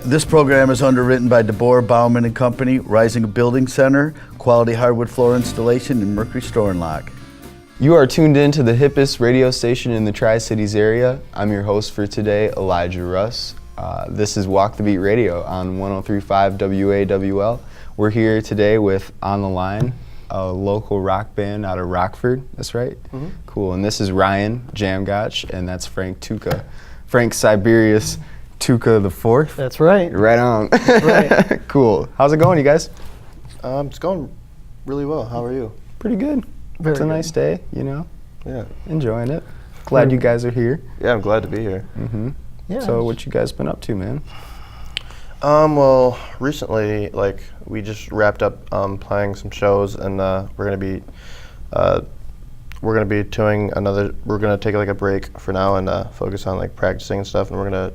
This program is underwritten by DeBoer, Baumann Co, Rycenga Building Center, quality hardwood floor installation, and Mercury Store and Lock. You are tuned in to the hippest radio station in the Tri-Cities area. I'm your host for today, Elijah Russ. This is Walk the Beat Radio on 103.5 WAWL. We're here today with On the Line, a local rock band out of Rockford. That's right? Mm-hmm. Cool. And this is Ryan Jamgotch, and that's Frank Tuca. Frank Siberius Tuca the Fourth. That's right. Right on. That's right. Cool. How's it going, you guys? It's going really well. How are you? Pretty good. Very it's a good. Nice day, you know? Yeah. Enjoying it. Glad you guys are here. Yeah, I'm glad to be here. Mm-hmm. Yeah. So what you guys been up to, man? Well, recently, we just wrapped up playing some shows, and we're gonna be doing another. We're gonna take a break for now and focus on practicing and stuff, and we're gonna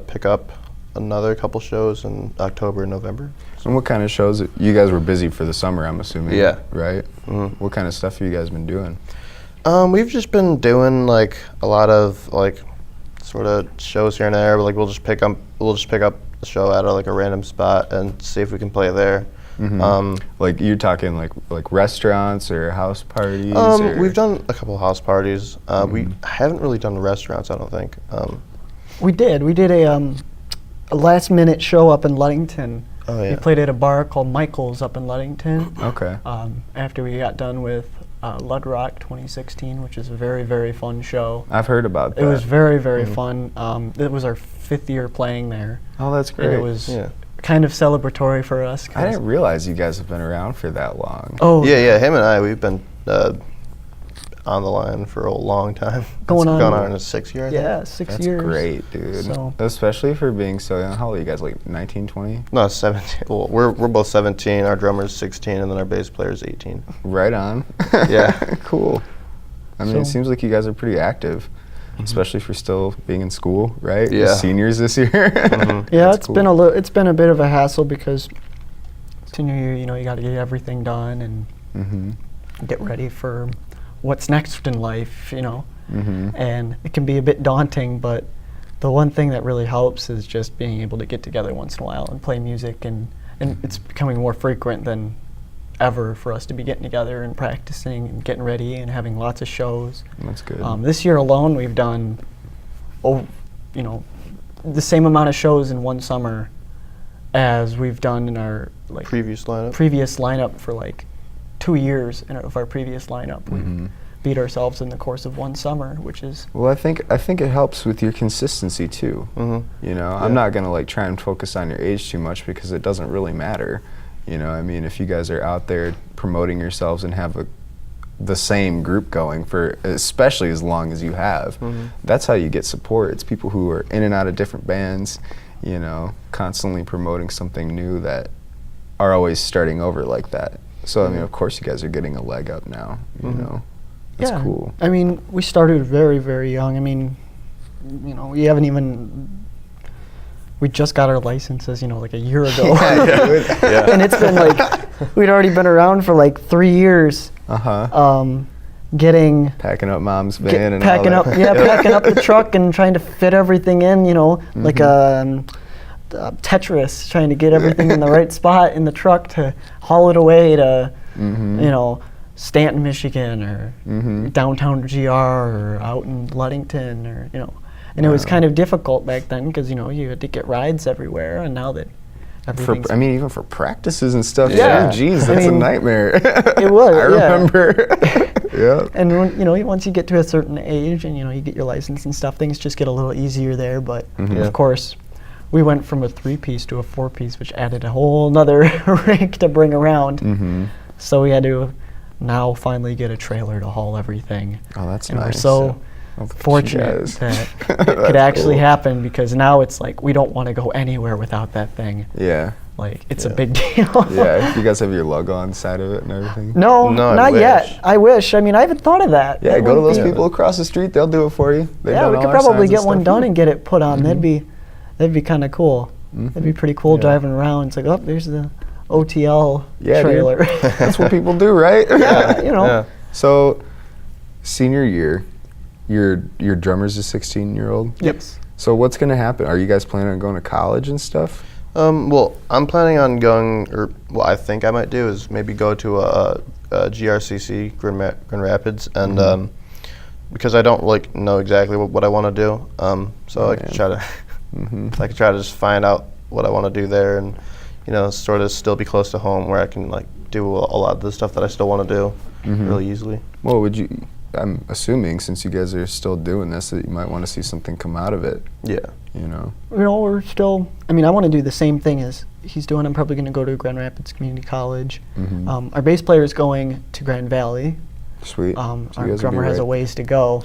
pick up another couple shows in October and November. And what kind of shows? You guys were busy for the summer, I'm assuming. Yeah. Right? Mm-hmm. What kind of stuff have you guys been doing? We've just been doing a lot of sort of shows here and there, but we'll just pick up the show at a random spot and see if we can play there. Mm-hmm. You're talking like restaurants or house parties? Or? We've done a couple of house parties. Mm-hmm. We haven't really done restaurants, I don't think. We did a last minute show up in Ludington. Oh yeah. We played at a bar called Michael's up in Ludington. Okay. After we got done with Lud Rock 2016, which is a very, very fun show. I've heard about that. It was very, very fun. It was our 5th year playing there. Oh, that's great. And it was kind of celebratory for us. I didn't realize you guys have been around for that long. Oh. Yeah, him and I, we've been on the line for a long time. Going on in a 6th year, I think. Yeah, 6 That's years. great, dude. So. Especially for being so young. How old are you guys, 19, 20? No, 17. Well, we're both 17, our drummer's 16, and then our bass player's 18. Right on. Yeah. Cool. I mean, it So- seems like you guys are pretty active, especially for still being in school, right? Yeah. Seniors this year. Mm-hmm. Yeah, That's it's been a bit of a hassle because senior year, you got to get everything done and Mm-hmm. get ready for what's next in life, Mm-hmm. and it can be a bit daunting, but the one thing that really helps is just being able to get together once in a while and play music, and it's becoming more frequent than ever for us to be getting together and practicing and getting ready and having lots of shows. That's good. This year alone, we've done, the same amount of shows in one summer as we've done in our Previous lineup. previous lineup for 2 years of our previous lineup. Mm-hmm. We've beat ourselves in the course of one summer, which is Well, I think it helps with your consistency too. Mm-hmm. I'm not gonna try and focus on your age too much because it doesn't really matter. I mean, if you guys are out there promoting yourselves and have the same group going for especially as long as you have, that's how you get support. It's people who are in and out of different bands, constantly promoting something new that are always starting over like that. So I mean, of course, you guys are getting a leg up now. That's cool. I mean, we started very, very young. I mean, we haven't even. We just got our licenses, a year ago. Yeah. And it's been we'd already been around for 3 years. Getting Packing up mom's van and packing all up, that. packing up the truck and trying to fit everything in, like a Tetris, trying to get everything in the right spot in the truck to haul it away to, Stanton, Michigan, or downtown GR, or out in Ludington, or and it was kind of difficult back then because you had to get rides everywhere, and now that everything's even for practices and stuff. Yeah. Too. Jeez, that's a nightmare. It was. I remember. Yeah. And when, once you get to a certain age and you get your license and stuff, things just get a little easier there. But of course, we went from a 3-piece to a 4-piece, which added a whole nother rig to bring around. So we had to now finally get a trailer to haul everything. Oh, that's and nice. We're so fortunate that it could actually happen, because now it's we don't want to go anywhere without that thing. Yeah. It's a big deal. Yeah. You guys have your logo on the side of it and everything? No, No, not I yet. wish. I wish. I mean, I haven't thought of that. Yeah, That go to would those be- people across the street. They'll do it for you. They've Yeah, done we all could our probably signs get and one stuff. done and get it put on. That'd be kind of cool. That'd be pretty cool driving around. It's oh, there's the OTL trailer. That's what people do, right? Yeah, Yeah. So, senior year, your drummer's a 16-year-old? Yes. So what's going to happen? Are you guys planning on going to college and stuff? Well, I'm planning on going, or what I think I might do is maybe go to a GRCC, Grand Rapids, and because I don't like know exactly what I want to do, so I could try to, I could try to just find out what I want to do there, and sort of still be close to home where I can like do a lot of the stuff that I still want to do really easily. Well, I'm assuming since you guys are still doing this that you might want to see something come out of it. Yeah. We're still, I want to do the same thing as he's doing. I'm probably going to go to Grand Rapids Community College. Our bass player is going to Grand Valley. Sweet. Our drummer has a ways to go.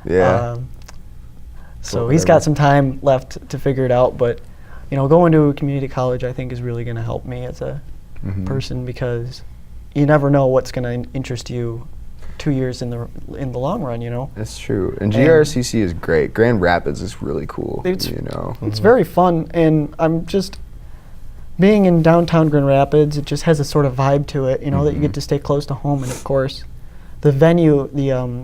Yeah. So he's got some time left to figure it out, but going to a community college I think is really going to help me as a person, because you never know what's going to interest you 2 years in the long run, That's true. And GRCC is great. Grand Rapids is really cool, It's very fun, and I'm just being in downtown Grand Rapids, it just has a sort of vibe to it, that you get to stay close to home, and of course the venue, the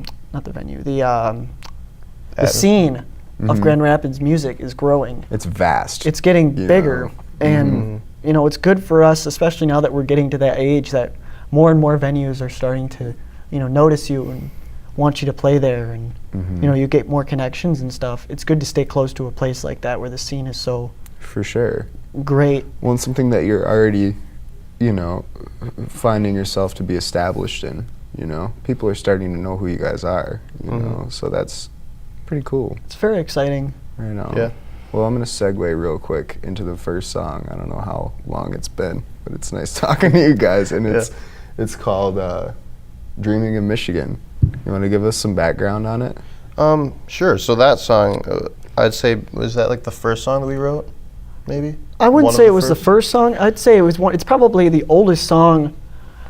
scene of Grand Rapids music is growing. It's vast. It's getting bigger, and it's good for us, especially now that we're getting to that age that more and more venues are starting to notice you and want you to play there, and you get more connections and stuff. It's good to stay close to a place like that where the scene is so for sure great. Well, and something that you're already finding yourself to be established in. People are starting to know who you guys are, so that's pretty cool. It's very exciting. Right on. Yeah. Well, I'm going to segue real quick into the first song. I don't know how long it's been, but it's nice talking to you guys, and it's called Dreaming of Michigan. You want to give us some background on it? Sure. So that song, I'd say, was that like the first song that we wrote? Maybe. I wouldn't say it was the first song. I'd say it was one. It's probably the oldest song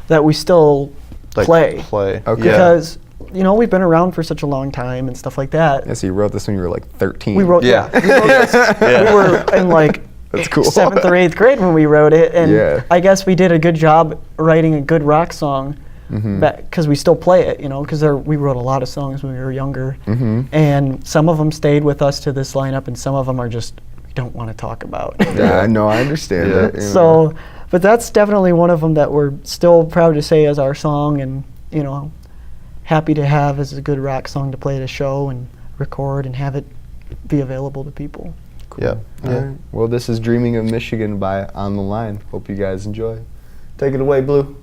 that we still play. Okay. Because we've been around for such a long time and stuff like that. Yeah, so you wrote this when you were like 13. We wrote. We wrote this. We were in like That's cool. 7th or 8th grade when we wrote it, and I guess we did a good job writing a good rock song. Because we still play it, because we wrote a lot of songs when we were younger, and some of them stayed with us to this lineup, and some of them are just we don't want to talk about. Yeah, no, I understand that. So, but that's definitely one of them that we're still proud to say as our song, and happy to have as a good rock song to play at a show and record and have it be available to people. Cool. Yeah. Right. Well, this is Dreaming of Michigan by On the Line. Hope you guys enjoy. Take it away, Blue.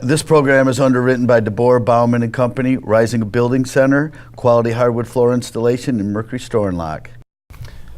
This program is underwritten by DeBoer, Baumann Co, Rycenga Building Center, quality hardwood floor installation, and Mercury Store and Lock.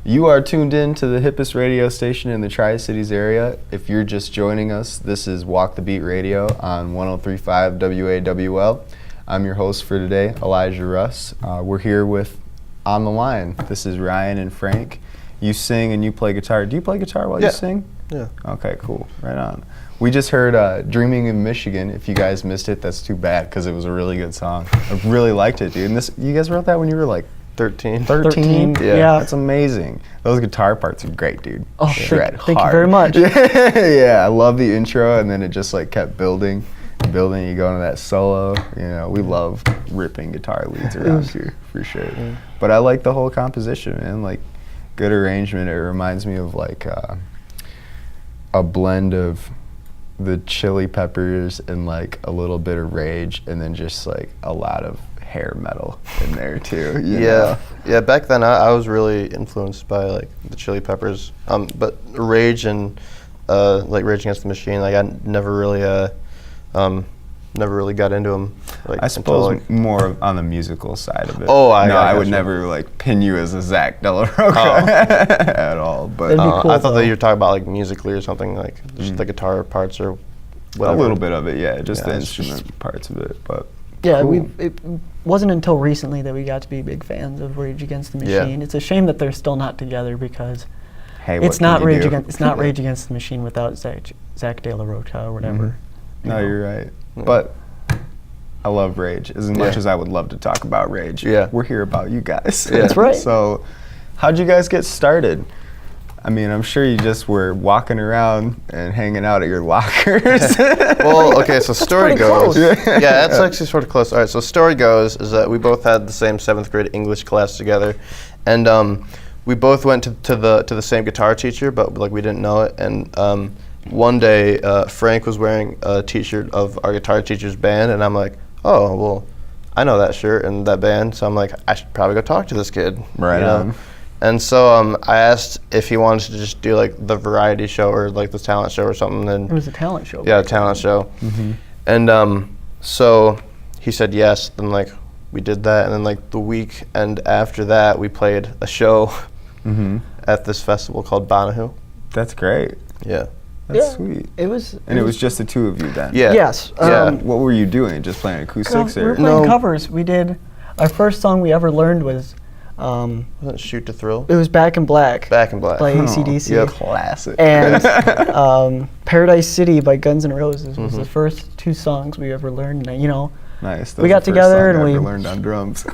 You are tuned in to the hippest radio station in the Tri-Cities area. If you're just joining us, this is Walk the Beat Radio on 103.5 WAWL. I'm your host for today, Elijah Russ. We're here with On the Line. This is Ryan and Frank. You sing and you play guitar. Do you play guitar while you sing? Yeah. Okay, cool. Right on. We just heard Dreaming in Michigan. If you guys missed it, that's too bad because it was a really good song. I really liked it, dude. And you guys wrote that when you were like 13. 13? Yeah. That's amazing. Those guitar parts are great, dude. Oh, Shred thank you hard. very much. Yeah, I love the intro, and then it just like kept building. You go into that solo. You know, we love ripping guitar leads around here for sure. Yeah. But I like the whole composition, man. Like, good arrangement. It reminds me of like a blend of the Chili Peppers and like a little bit of Rage, and then just like a lot of hair metal in there too. You know? Yeah. Back then, I was really influenced by like the Chili Peppers, but Rage and like Rage Against the Machine. Like I never really got into them. Like, I suppose until, like, more on the musical side of it. Oh, I would gotcha. never like pin you as a Zach De La Rocha at all. But That'd be cool, I thought though. that you were talking about like musically or something, like just the guitar parts or a whatever. little bit of it, yeah, just the Yeah, it's just- instrument parts of it. But Yeah, cool. it wasn't until recently that we got to be big fans of Rage Against the Yeah. Machine. It's a shame that they're still not together because Hey, what it's can not you Rage do? Against Rage Against the Machine without Zach De La Rocha or whatever. No, you're right. But I love Rage as much as I would love to talk about Rage. Yeah. We're here about you guys. Yeah. That's right. So, how'd you guys get started? I mean, I'm sure you just were walking around and hanging out at your lockers. Well, okay, so story pretty goes. close. Yeah, that's actually sort of close. All right, so story goes is that we both had the same 7th grade English class together, and we both went to the same guitar teacher, but like we didn't know it. And one day, Frank was wearing a T-shirt of our guitar teacher's band, and I'm like, oh, well, I know that shirt and that band, so I'm like, I should probably go talk to this kid. Right on. And so I asked if he wanted to just do like the variety show or like the talent show or something. It was a talent show. Yeah, a talent show. And so he said yes. Then like we did that, and then like the weekend after that, we played a show at this festival called Bonnahoo. That's great. Yeah. That's sweet. It was. And it was just the two of you then? Yeah. Yes. Yeah. What were you doing? Just playing acoustics? We were Or? playing No. covers. We did. Our first song we ever learned was. Wasn't it Shoot to Thrill? It was Back in Black. Back in Black. By Oh, AC/DC. Yep. Classic. And Paradise City by Guns N' Roses was the first 2 songs we ever learned. And, you know, Nice. That we was got the first together song and I ever we- learned on drums.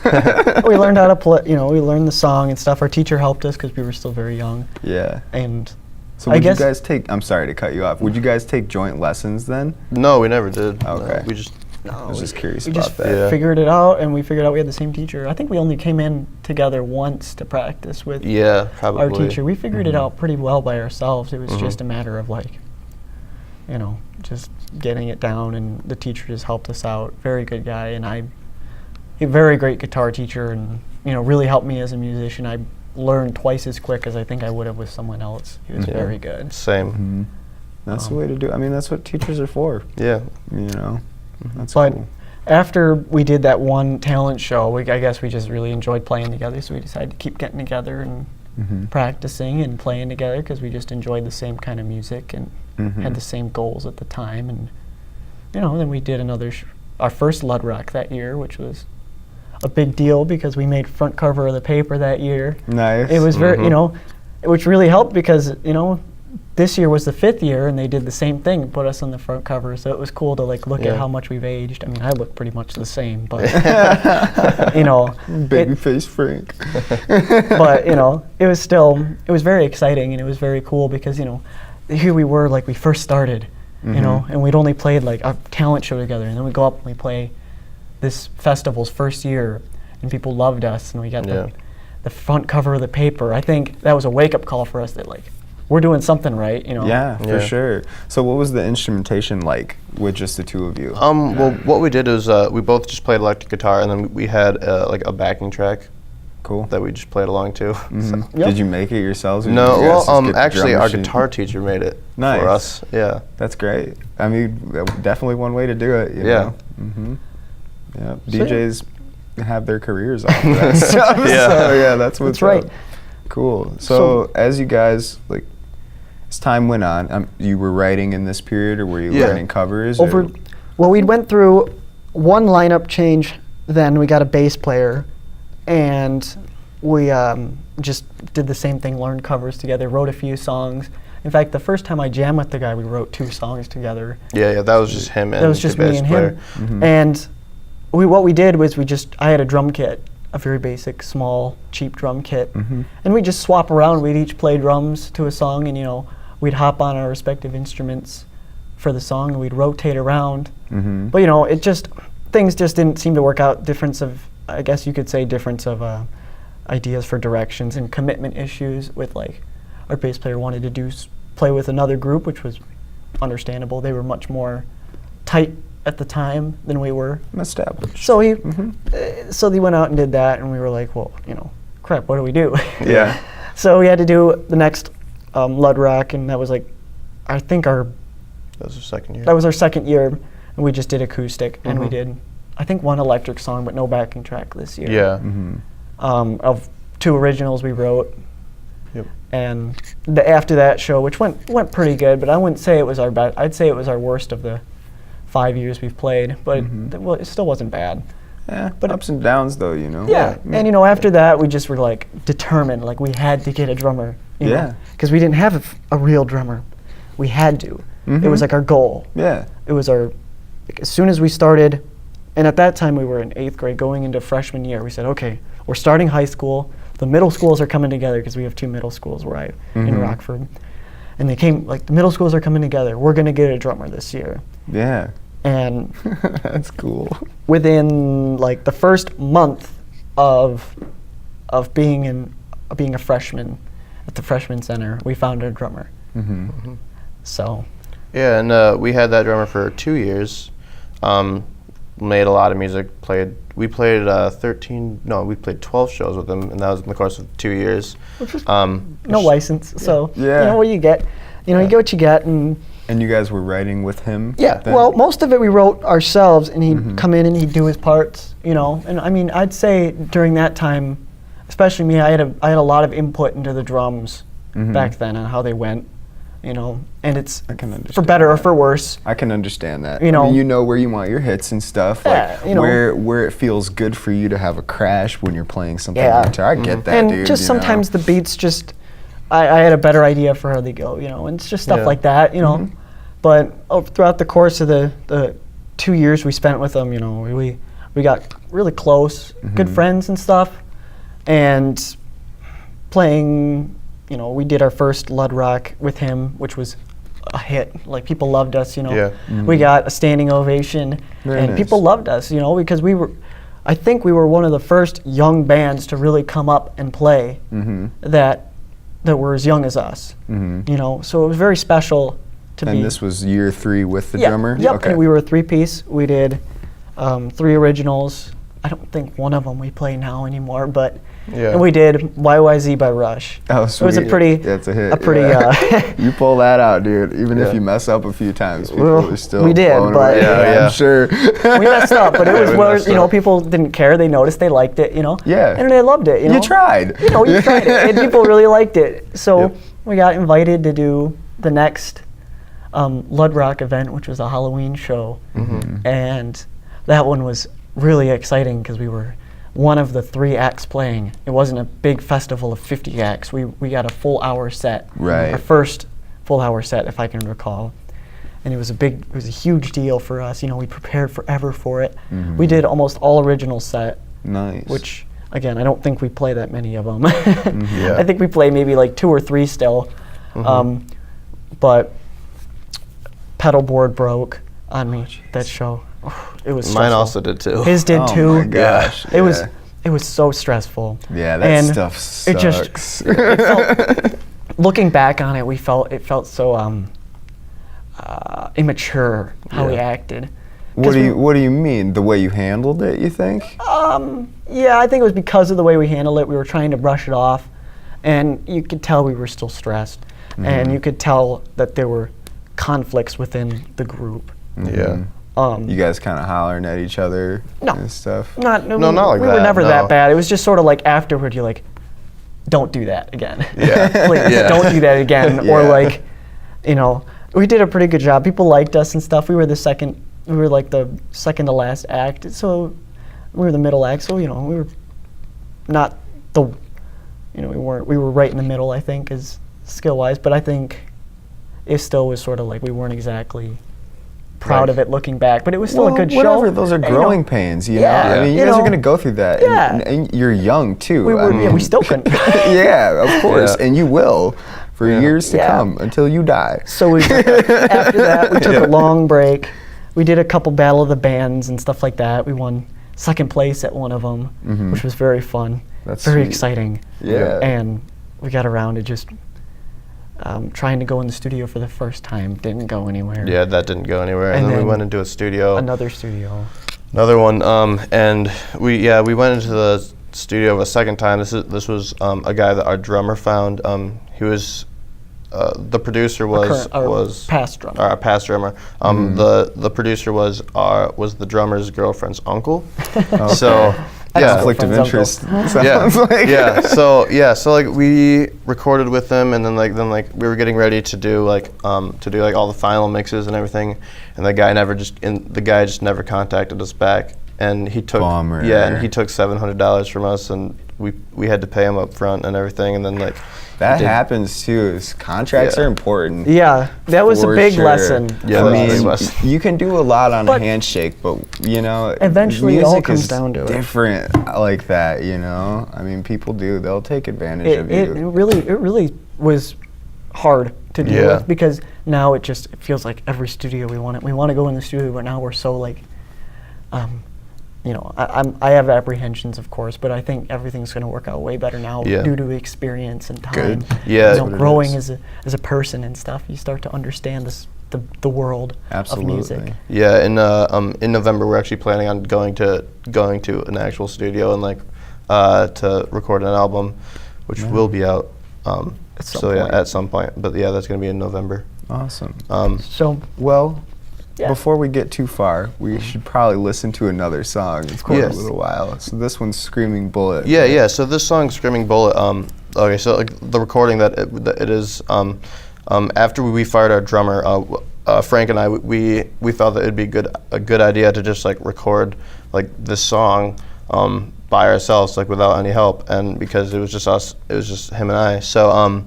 we learned how to play. You know, we learned the song and stuff. Our teacher helped us because we were still very young. Yeah. And So I would you guess- guys take? I'm sorry to cut you off. Would you guys take joint lessons then? No, we never did. Okay. No, we just. I was just curious we about just that. Yeah. figured it out, and we figured out we had the same teacher. I think we only came in together once to practice with Yeah, probably. our teacher. We figured it out pretty well by ourselves. It was just a matter of like, you know, just getting it down, and the teacher just helped us out. Very good guy, and a very great guitar teacher, and you know, really helped me as a musician. I learned twice as quick as I think I would have with someone else. He was Yeah. very good. Same. That's the way to do it. I mean, that's what teachers are for. Yeah. You know, that's But cool. after we did that one talent show, I guess we just really enjoyed playing together, so we decided to keep getting together and practicing and playing together because we just enjoyed the same kind of music and had the same goals at the time. And you know, then we did our first Lud Rock that year, which was a big deal because we made front cover of the paper that year. Nice. It was very, you know, which really helped because, you know, this year was the 5th year and they did the same thing, put us on the front cover. So it was cool to like look Yeah. at how much we've aged. I mean, I look pretty much the same, but you know, Babyface Frank. but you know, it was very exciting and it was very cool because, you know, here we were like we first started, you know, and we'd only played like a talent show together, and then we go up and we play this festival's first year, and people loved us, and we got the front cover of the paper. I think that was a wake-up call for us that like we're doing something right, you know. Yeah, for Yeah. sure. So what was the instrumentation like with just the two of you? Well, what we did is we both just played electric guitar, and then we had like a backing track Cool. that we just played along to. So. Yep. Did you make it yourselves? Or did No, you guys just well, get the actually, drum our machine? guitar teacher made it Nice. for us. Yeah. That's great. I mean, definitely one way to do it. You Yeah. know? Mm-hmm. Yeah. DJs have their careers off of that stuff. Yeah. So yeah, that's what's That's right. up. Cool. So as you guys like, as time went on, you were writing in this period, or were you Yeah. writing covers? Well, we went through one lineup change, then we got a bass player, and we just did the same thing, learned covers together, wrote a few songs. In fact, the first time I jammed with the guy, we wrote 2 songs together. Yeah, that was just him and That was just the me bass and player. him. Mm-hmm. And what we did was I had a drum kit, a very basic, small, cheap drum kit. Mm-hmm. And we'd just swap around. We'd each play drums to a song, and, you know, we'd hop on our respective instruments for the song, and we'd rotate around. Mm-hmm. But, you know, things just didn't seem to work out. I guess you could say difference of ideas for directions and commitment issues with, like, our bass player wanted to play with another group, which was understandable. They were much more tight at the time than we were. Established. So so they went out and did that, and we were like, well, you know, crap, what do we do? Yeah. So we had to do the next Lud Rock, and that was like, I think That was our second year. that was our second year, and we just did acoustic, and we did, I think, one electric song, but no backing track this year. Yeah. Mm-hmm. Of 2 originals we wrote. Yep. And after that show, which went pretty good, but I wouldn't say it was our best. I'd say it was our worst of the 5 years we've played, but it still wasn't bad. Yeah, But but ups and downs though, you know. Yeah, and you know, after that, we just were like determined, like we had to get a drummer. Yeah. Because we didn't have a real drummer. We had to. It was like our goal. Yeah. It was like, as soon as we started, and at that time we were in 8th grade going into freshman year, we said, okay, we're starting high school. The middle schools are coming together because we have 2 middle schools where in Rockford. And they came, like, the middle schools are coming together. We're going to get a drummer this year. Yeah. And That's cool. within, like, the first month of being a freshman at the freshman center, we found a drummer. Mm-hmm. So Yeah, and we had that drummer for 2 years. Made a lot of music. We played 12 shows with him, and that was in the course of 2 years. no license. So Yeah. you know what you get. You know, you get what you get. And And you guys were writing with him? yeah, then? well, most of it we wrote ourselves, and he'd come in and he'd do his parts. You know, and I mean, I'd say during that time, especially me, I had a lot of input into the drums back then and how they went. You know, and it's I can for understand better or that. for worse. I can understand that. You I know- mean, you know where you want your hits and stuff. Yeah, like you know. where it feels good for you to have a crash when you're playing something Yeah. on guitar. I get that, And dude. just you sometimes know? the beats just, I had a better idea for how they go, you know, and it's just stuff Yeah. like that, you know. But throughout the course of the 2 years we spent with them, you know, we got really close, good friends and stuff, and playing, you know, we did our first Lud Rock with him, which was a hit. Like, people loved us, you know. Yeah. We got a standing ovation, Very and nice. people loved us, you know, because I think we were one of the first young bands to really come up and play that were as young as us, you know. So it was very special to be. And this was year 3 with the Yeah, drummer? Yep. Okay. And we were a 3-piece. We did 3 originals. I don't think one of them we play now anymore, but Yeah. and we did YYZ by Rush. Oh, It was a sweet. pretty, That's a hit. a pretty. yeah. You pull that out, dude. Even if Yeah. you mess up a few times, people Well, are still we did, blown but- away. Yeah. I'm sure. We messed up, but it Yeah, was we where, messed you know, up. people didn't care. They noticed. They liked it, you know. Yeah. And they loved it. You know. You tried. You know, you tried it, and people really liked it. So Yep. we got invited to do the next Lud Rock event, which was a Halloween show, and that one was really exciting because we were one of the 3 acts playing. It wasn't a big festival of 50 acts. We got a full hour set. Right. Our first full hour set, if I can recall. And it was a huge deal for us. You know, we prepared forever for it. We did almost all original set, Nice. which, again, I don't think we play that many of them. Yeah. I think we play maybe like 2 or 3 still. But pedal board broke on me that show. It was Mine stressful. also did too. His did Oh too. my gosh. It was yeah. it was so stressful. Yeah, that And stuff it just- sucks. It felt, looking back on it, it felt so immature how we Yeah. acted. What do you mean? The way you handled it, you think? Yeah, I think it was because of the way we handled it. We were trying to brush it off, and you could tell we were still stressed, and you could tell that there were conflicts within the group. Yeah. You guys kind of hollering at each other No. and stuff? Not like we were that, never no. that bad. It was just sort of like afterward, you're like, don't do that again. Yeah. Please, Yeah. don't do that again. Or Yeah. like, you know, we did a pretty good job. People liked us and stuff. We were like the second to last act. So we were the middle act. So, you know, we were not the, you know, we were right in the middle, I think, as skill-wise. But I think it still was sort of like we weren't exactly proud of it looking back, but it was still a good whatever, show. those are And, you growing know, pains, you yeah, know? I mean, you you guys are know, going to go through that. yeah. And you're young, too. we I were, mean, yeah, we still couldn't. yeah, of course. Yeah. And you will for years to Yeah. come until you die. So we after that we took a long break. We did a couple Battle of the Bands and stuff like that. We won second place at one of them, which was very fun. That's very sweet. exciting. Yeah. And we got around to just trying to go in the studio for the first time. Didn't go anywhere. Yeah, that didn't go anywhere. And And then we then went into a studio. Another studio. Another one, and we went into the studio a second time. This was a guy that our drummer found. He was the producer Our past drummer. our past drummer. The producer was the drummer's girlfriend's uncle. So yeah, Conflict of Girlfriend's interest. yeah, Sounds like. so like we recorded with them, and then we were getting ready to do all the final mixes and everything, and the guy just never contacted us back, and he took Bummer. and he took $700 from us, and we had to pay him up front and everything, and then like That did- happens too. Contracts Yeah. are important. Yeah, that was a For big sure. lesson. Yeah, I that was a mean, big lesson. you can do a lot on a But- handshake, but you know, Eventually it all music comes is down to it. different like that. You know, I mean, people they'll take advantage of It you. really was hard to deal Yeah. with, because now it feels like every studio we want to go in the studio, but now we're so like, you know, I have apprehensions, of course, but I think everything's going to work out way better now Yeah. due to experience and time. Good. Yeah. You know, That's what it growing is. as a person and stuff, you start to understand the world of music. Absolutely. Yeah, in November we're actually planning on going to an actual studio and to record an album, which will be out. At some so yeah, point. at some point. But yeah, that's gonna be in November. Awesome. So Well, Yeah. before we get too far, we should probably listen to another song. It's been Yes. a little while. So this one's "Screaming Bullet." Yeah. So this song, "Screaming Bullet." Okay, so like the recording that it is. After we fired our drummer, Frank and I, we thought that it'd be a good idea to just like record like this song by ourselves, like without any help, and because it was just us, it was just him and I. So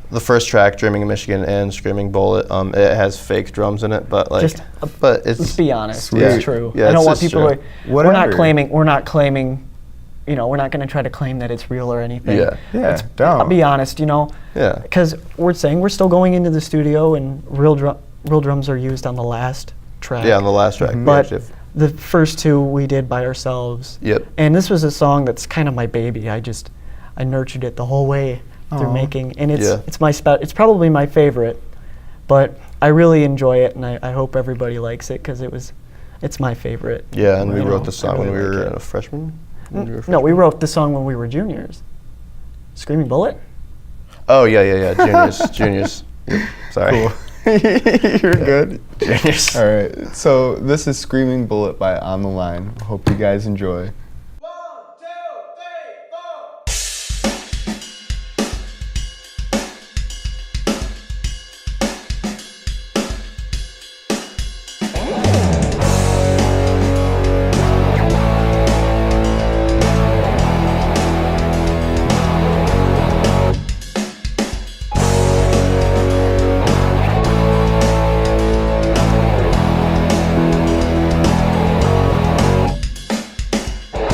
the first track, "Dreaming in Michigan" and "Screaming Bullet," it has fake drums in it, but like, but it's let's be honest, Sweet. it's true. Yeah, I don't it's want just people true. to. We're not Whatever. claiming. You know, we're not going to try to claim that it's real or anything. Yeah. Yeah, I'll don't. be honest, you know. Yeah. Because we're saying we're still going into the studio, and real drums are used on the last track. Yeah, on the last track. we But actually have- the first two we did by ourselves. Yep. And this was a song that's kind of my baby. I nurtured it the whole way through Aw. making, and it's Yeah. it's probably my favorite, but I really enjoy it, and I hope everybody likes it, because it's my favorite. Yeah, and we You know, wrote the song I when we really were like it. a freshman. No, we wrote the song when we were juniors. Screaming Bullet? Oh yeah. Juniors. Yep. Sorry. You're good. Juniors. All right. So this is "Screaming Bullet" by On the Line. Hope you guys enjoy. 1, 2, 3, 4.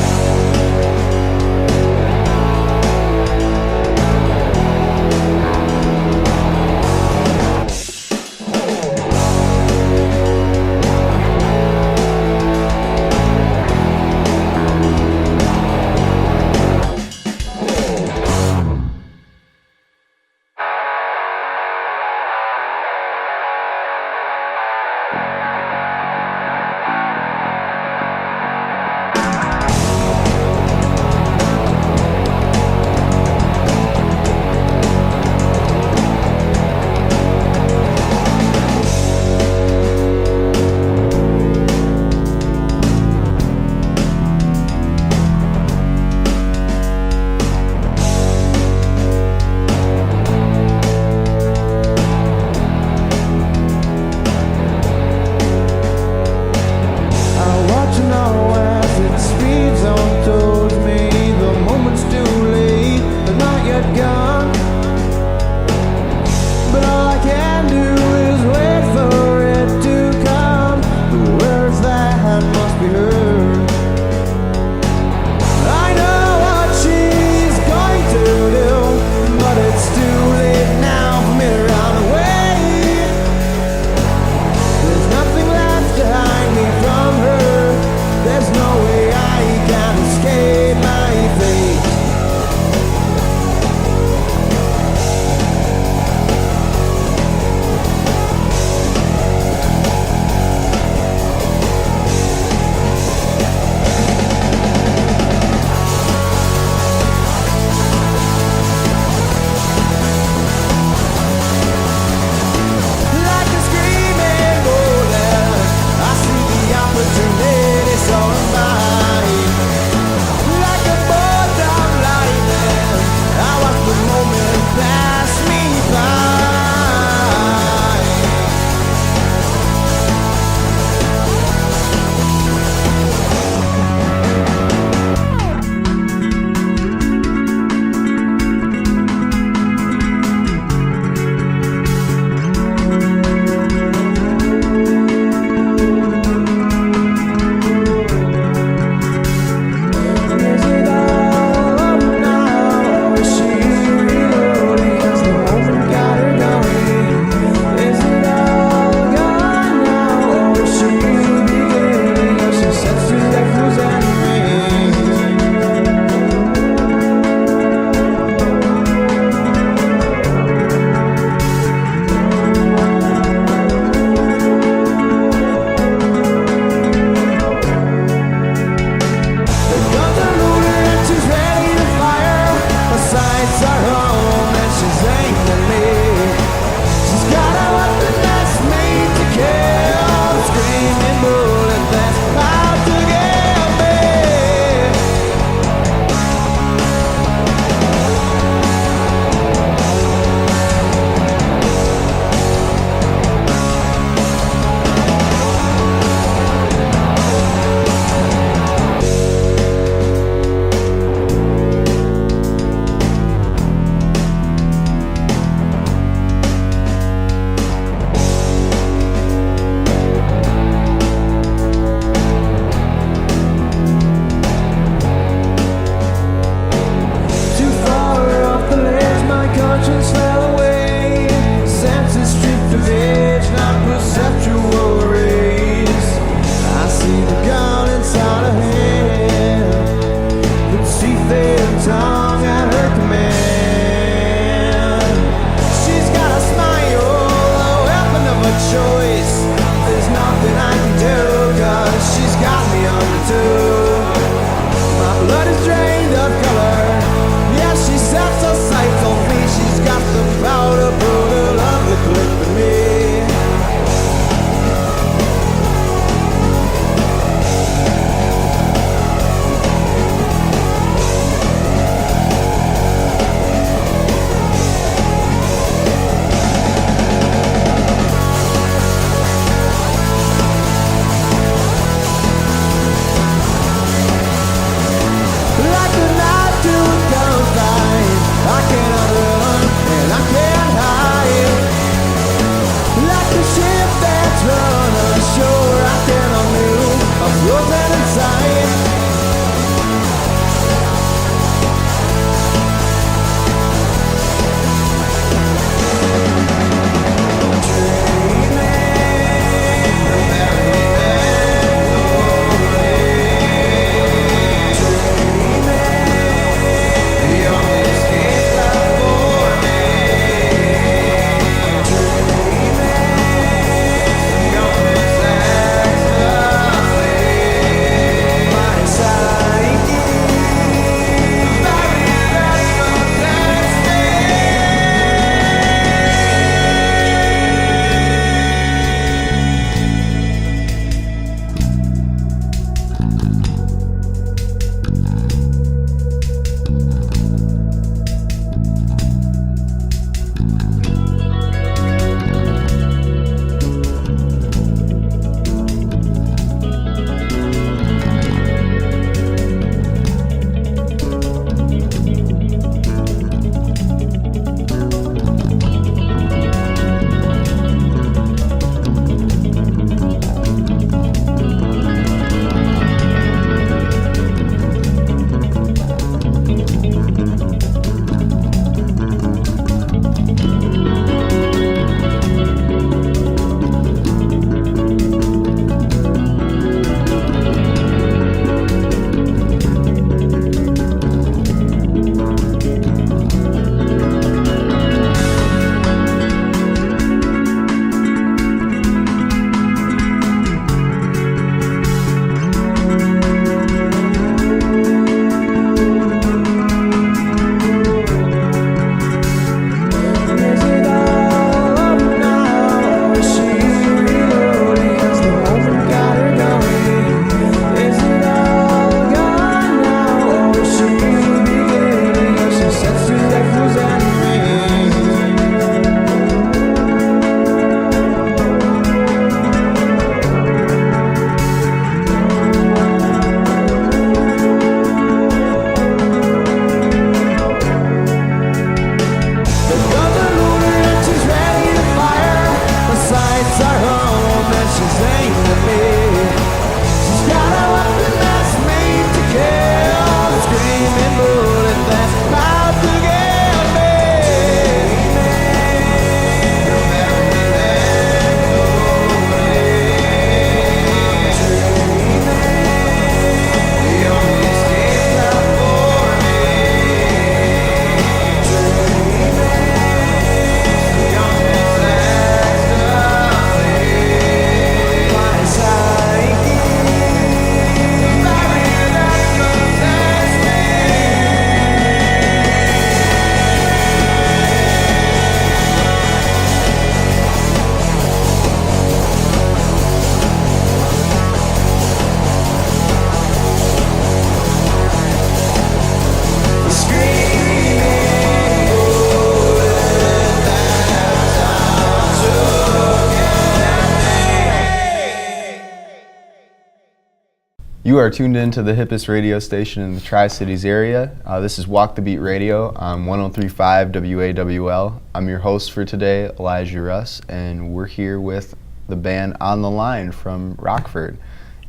You are tuned in to the hippest radio station in the Tri-Cities area. This is Walk the Beat Radio on 103.5 WAWL. I'm your host for today, Elijah Russ, and we're here with the band On the Line from Rockford.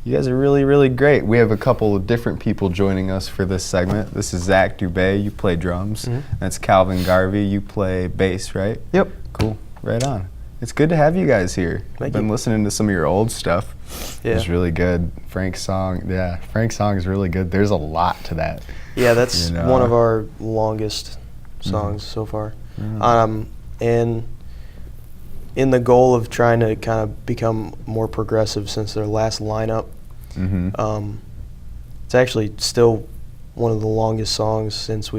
You guys are really, really great. We have a couple of different people joining us for this segment. This is Zach Dubé, you play drums. That's Calvin Garvey, you play bass, right? Yep. Cool, right on. It's good to have you guys here. I've been listening to some of your old stuff. Yeah. It's really good. Frank's song is really good. There's a lot to that. Yeah, that's one of our longest songs so far. And in the goal of trying to kind of become more progressive since their last lineup, it's actually still one of the longest songs since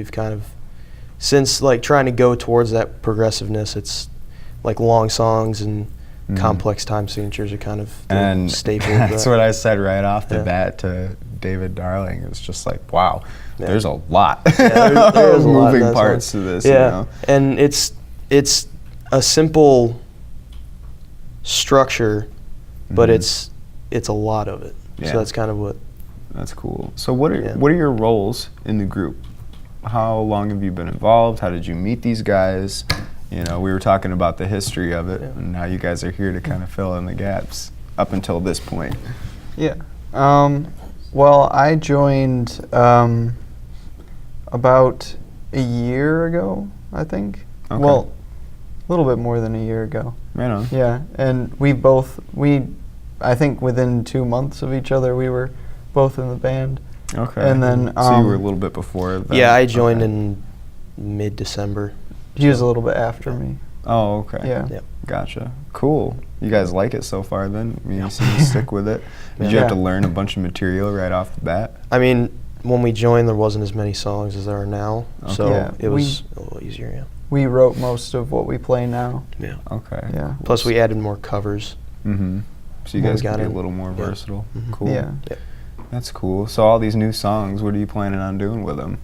like trying to go towards that progressiveness. It's like long songs and complex time signatures are kind of the staple of that. That's what I said right off the bat to David Darling. It was just like, wow, there's a lot of moving parts to this. Yeah, and it's a simple structure, but it's a lot of it. Yeah. So that's kind of what. That's cool. So what are your roles in the group? How long have you been involved? How did you meet these guys? You know, we were talking about the history of it, and now you guys are here to kind of fill in the gaps up until this point. Yeah. Well, I joined about a year ago, I think. Okay. Well, a little bit more than a year ago. Right on. Yeah, and I think within 2 months of each other, we were both in the band. Okay. And then, so you were a little bit before that? Yeah, I joined in mid-December. He was a little bit after me. Oh, okay. Yeah. Yep. Gotcha. Cool. You guys like it so far then? I mean, you seem to stick with it. Did you have to learn a bunch of material right off the bat? I mean, when we joined, there wasn't as many songs as there are now, so it was a little easier, yeah. We wrote most of what we play now. Yeah. Okay. Yeah. Plus, we added more covers. Mm-hmm. So you When guys we got got be a in. little more versatile. Cool. Yeah. That's cool. So all these new songs, what are you planning on doing with them?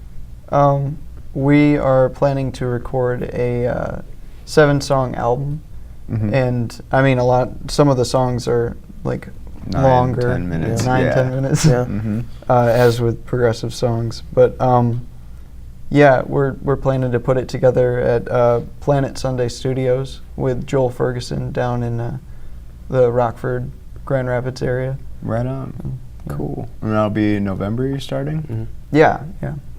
We are planning to record a 7-song album, and I mean some of the songs are like 9, 10 minutes. 10 minutes, Yeah. as with progressive songs. But we're planning to put it together at Planet Sunday Studios with Joel Ferguson down in the Rockford, Grand Rapids area. Right on. Cool. And that'll be in November you're starting? Yeah.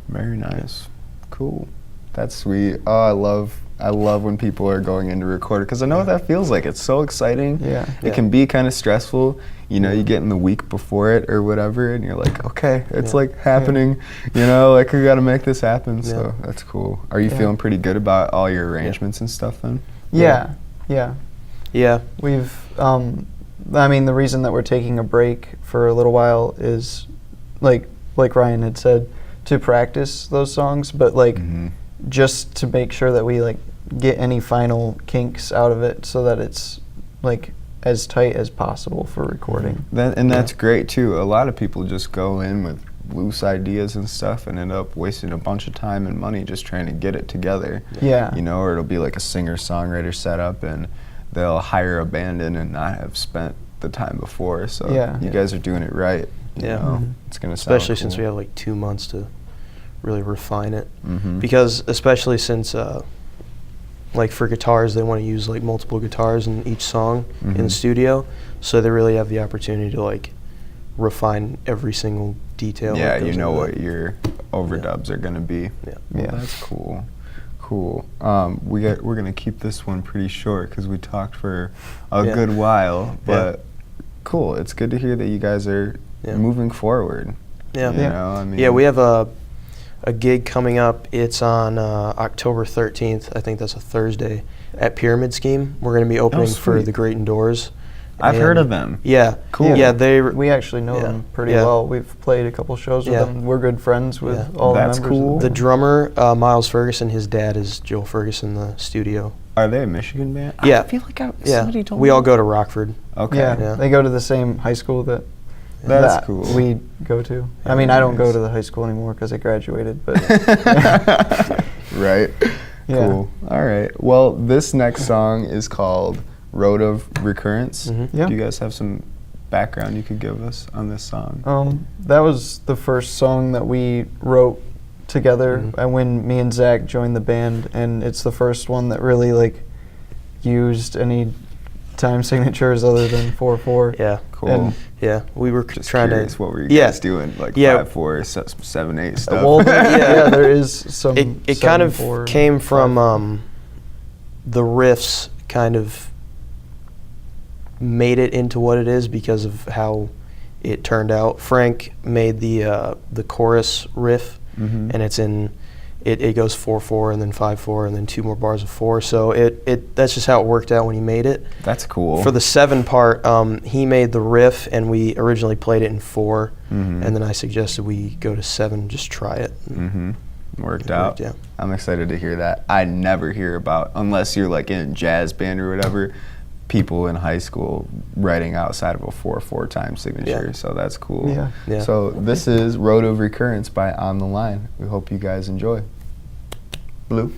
Very nice. Cool. That's sweet. Oh, I love when people are going in to record because I know what that feels like. It's so exciting. Yeah. It can be kind of stressful. You know, you get in the week before it or whatever, and you're like, okay, it's like happening. You know, like we got to make this happen. So that's cool. Are you feeling pretty good about all your arrangements and stuff then? Yeah. We've, I mean, the reason that we're taking a break for a little while is, like Ryan had said, to practice those songs, but just to make sure that we get any final kinks out of it so that it's as tight as possible for recording. That's great too. A lot of people just go in with loose ideas and stuff and end up wasting a bunch of time and money just trying to get it together. Yeah. You know, or it'll be like a singer-songwriter setup and they'll hire a band in and not have spent the time before. So you guys are doing it right. You know? It's gonna sound Especially cool. since we have 2 months to really refine it. Because especially since for guitars, they want to use multiple guitars in each song in the studio, so they really have the opportunity to refine every single detail. Yeah, that goes you know into what your overdubs are going to be. Yeah. Well, that's cool. Cool. We're going to keep this one pretty short because we talked for a good while, but cool. It's good to hear that you guys are moving forward. Yeah. You know, I mean, we have a gig coming up. It's on October 13th. I think that's a Thursday at Pyramid Scheme. We're going to be opening for the Great Indoors. I've heard of them. Yeah. Cool. Yeah, we actually know them pretty well. We've played a couple shows with them. We're good friends with all the members. That's cool. The drummer, Miles Ferguson, his dad is Joel Ferguson, the studio. Are they a Michigan band? Yeah. I feel like somebody told me. We all go to Rockford. Okay. Yeah, they go to the same high school that cool. we go to. I mean, I don't go to the high school anymore because I graduated, but right. Yeah. Cool. All right. Well, this next song is called Road of Recurrence. Yeah. Do you guys have some background you could give us on this song? That was the first song that we wrote together and when me and Zach joined the band, and it's the first one that really like used any time signatures other than 4/4. Yeah. Cool. And Yeah, we were Just trying curious, to. what were you Yeah. guys doing? Like Yeah. 5/4, 7/8 stuff? well, yeah, there is some. It kind of 7/4 came and from 5/4. the riffs kind of made it into what it is because of how it turned out. Frank made the chorus riff, and it's in it goes 4/4 and then 5/4 and then 2 more bars of 4. So that's just how it worked out when he made it. That's cool. For the 7 part, he made the riff, and we originally played it in 4, and then I suggested we go to 7, just try it. Worked out. Yeah. I'm excited to hear that. I never hear about, unless you're like in a jazz band or whatever, people in high school writing outside of a 4/4 time signature. Yeah. So that's cool. Yeah. Yeah. So this is Road of Recurrence by On the Line. We hope you guys enjoy. Blue.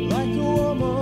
Like a woman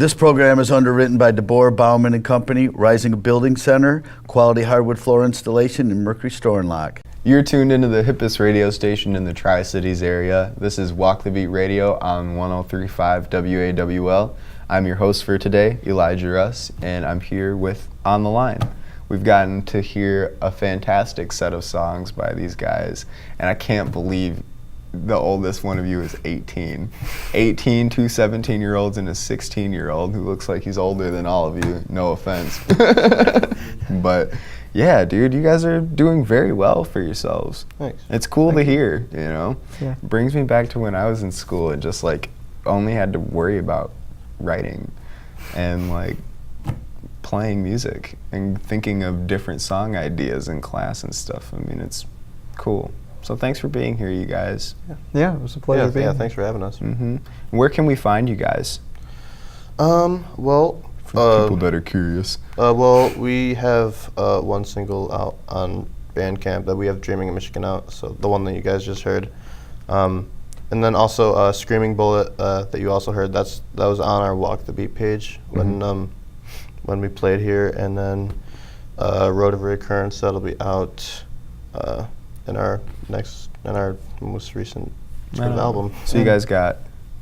This program is underwritten by DeBoer, Baumann Co, Rycenga Building Center, quality hardwood floor installation, and Mercury Store and Lock. You're tuned into the hippest radio station in the Tri-Cities area. This is Walk the Beat Radio on 103.5 WAWL. I'm your host for today, Elijah Russ, and I'm here with On the Line. We've gotten to hear a fantastic set of songs by these guys, and I can't believe the oldest one of you is 18. 18, two 17-year-olds and a 16-year-old who looks like he's older than all of you. No offense. But yeah, dude, you guys are doing very well for yourselves. Thanks. It's cool to hear, you know? Yeah. It brings me back to when I was in school and just like only had to worry about writing and like playing music and thinking of different song ideas in class and stuff. I mean, it's cool. So thanks for being here, you guys. Yeah, it was a pleasure being Yeah, here. thanks for having us. Mm-hmm. Where can we find you guys? Well, For people that are curious. well, we have one single out on Bandcamp that we have, Dreaming in Michigan, out. So the one that you guys just heard, and then also Screaming Bullet that you also heard. That was on our Walk the Beat page when we played here, and then Road of Reoccurrence that'll be out in our most recent sort of album. So you guys got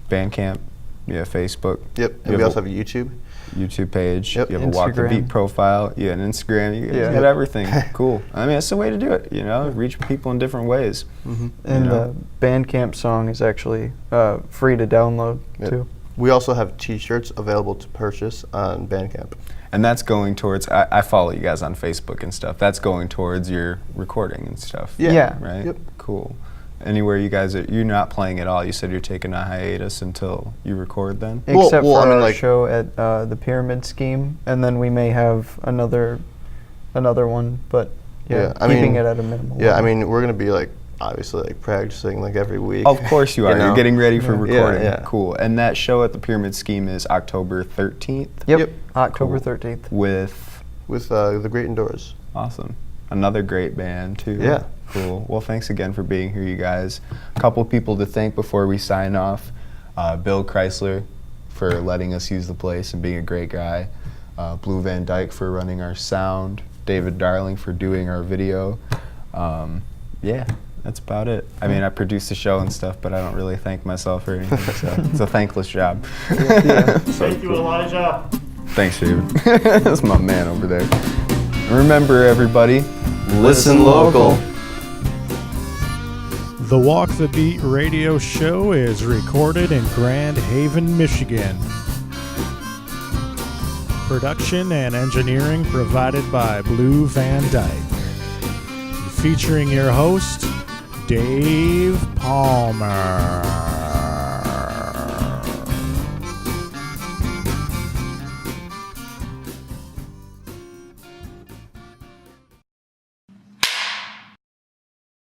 Bandcamp, Facebook. Yep, and we also have a YouTube page. Yep. You have a Walk the Beat Instagram. profile. You got an Instagram. You guys got everything. Cool. I mean, that's the way to do it. You know, reach people in different ways. And You know? the Bandcamp song is actually free to download Yep. too. We also have T-shirts available to purchase on Bandcamp. And that's going towards. I follow you guys on Facebook and stuff. That's going towards your recording and stuff. Yeah. Right. Yep. Cool. Anywhere you guys you're not playing at all. You said you're taking a hiatus until you record. Then. Except well, for I mean, our like- show at the Pyramid Scheme, and then we may have another one, but Yeah, I keeping mean- it at a minimal. Yeah, I level. mean, we're gonna be like obviously like practicing like every week. Of course you are. know? You're getting ready for Yeah. recording. Yeah. Cool. And that show at the Pyramid Scheme is October 13th Yep. October Cool. 13th. with with the Great Indoors. awesome. Another great band too. Yeah. Cool. Well, thanks again for being here, you guys. A couple people to thank before we sign off. Bill Chrysler for letting us use the place and being a great guy. Bleu VanDyke for running our sound. David Darling for doing our video. Yeah. That's about it. I mean, I produce the show and stuff, but I don't really thank myself or anything, so it's a thankless job. Thank you, Elijah. Thanks, David. That's my man over there. Remember, everybody, Listen local. The Walk the Beat radio show is recorded in Grand Haven, Michigan. Production and engineering provided by Bleu VanDyke. Featuring your host, Dave Palmer.